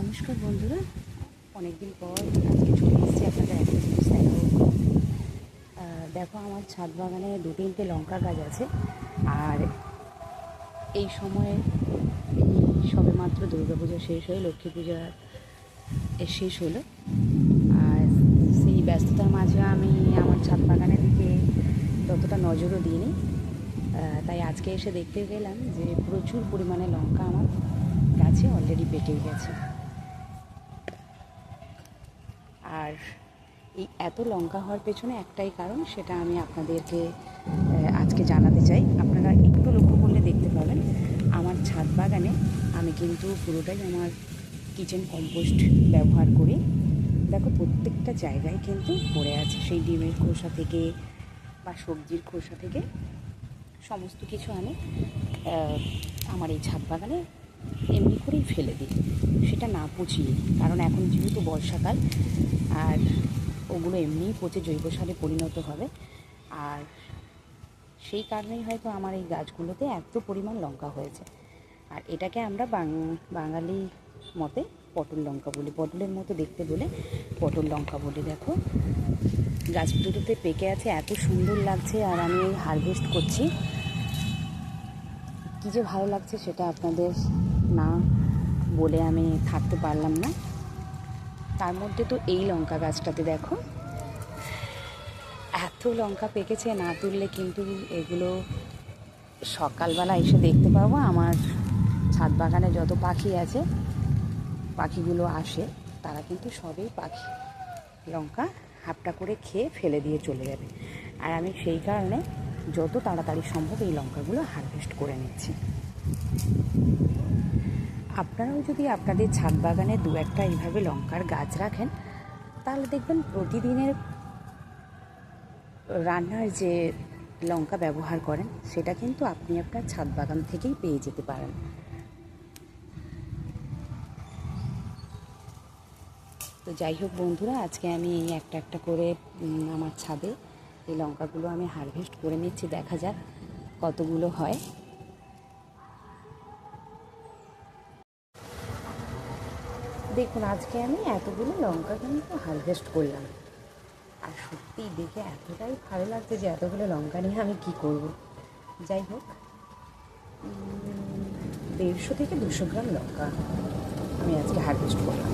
নমস্কার বন্ধুরা, অনেকদিন পর আজকে চলে এসেছি আপনাদের একটা জিনিস দেখাবো। দেখো, আমার ছাদ বাগানে 2-3টে লঙ্কা গাছ আছে। আর এই সময়ে সবে মাত্র দুর্গাপূজা শেষ হয়ে লক্ষ্মী পূজা শেষ হলো। আর সেই ব্যস্ততার মাঝে আমি আমার ছাদ বাগানের দিকে ততটা নজরও দিইনি। তাই আজকে এসে দেখতে গেলাম যে প্রচুর পরিমাণে লঙ্কা আমার গাছে অলরেডি পেকে গেছে। আর এই এত লঙ্কা হওয়ার পেছনে একটাই কারণ, সেটা আমি আপনাদেরকে আজকে জানাতে চাই। আপনারা একটু লক্ষ্য করলে দেখতে পাবেন, আমার ছাদ বাগানে আমি কিন্তু পুরোটাই আমার কিচেন কম্পোস্ট ব্যবহার করি। দেখো, প্রত্যেকটা জায়গায় কিন্তু পড়ে আছে, সেই ডিমের খোসা থেকে বা সবজির খোসা থেকে সমস্ত কিছু আমি আমার এই ছাদ বাগানে এমনি করেই ফেলে দিই, সেটা না পচিয়ে। কারণ এখন যেহেতু বর্ষাকাল, আর ওগুলো এমনিই পচে জৈব সারে পরিণত হবে। আর সেই কারণেই হয়তো আমার এই গাছগুলোতে এত পরিমাণ লঙ্কা হয়েছে। আর এটাকে আমরা বাঙালি মতে পটল লঙ্কা বলি, পটলের মতো দেখতে বলে পটল লঙ্কা বলি। দেখো, গাছ দুটোতে পেকে আছে, এত সুন্দর লাগছে। আর আমি হারভেস্ট করছি, কী যে ভালো লাগছে সেটা আপনাদের না বলে আমি থাকতে পারলাম না। তার মধ্যে তো এই লঙ্কা গাছটাতে দেখো এত লঙ্কা পেকেছে, না তুললে কিন্তু এগুলো সকালবেলা এসে দেখতে পাবো আমার ছাদ বাগানে যত পাখি আছে, পাখিগুলো আসে, তারা কিন্তু সবই পাখি লঙ্কা হাপটা করে খেয়ে ফেলে দিয়ে চলে যাবে। আর আমি সেই কারণে যত তাড়াতাড়ি সম্ভব এই লঙ্কাগুলো হারভেস্ট করে নিচ্ছি। আপনারাও যদি আপনাদের ছাদ বাগানে 2-1টা এইভাবে লঙ্কার গাছ রাখেন, তাহলে দেখবেন প্রতিদিনের রান্নার যে লঙ্কা ব্যবহার করেন, সেটা কিন্তু আপনি আপনার ছাদ বাগান থেকেই পেয়ে যেতে পারেন। তো যাই হোক বন্ধুরা, আজকে আমি এই একটা একটা করে আমার ছাদে এই লঙ্কাগুলো আমি হারভেস্ট করে নিচ্ছি। দেখা যাক কতগুলো হয়। দেখুন, আজকে আমি এতগুলো লঙ্কা কিন্তু হারভেস্ট করলাম। আর সত্যিই দেখে এতটাই ভালো লাগছে যে এতগুলো লঙ্কা নিয়ে আমি কী করব। যাই হোক, 150 থেকে 200 গ্রাম লঙ্কা আমি আজকে হারভেস্ট করলাম।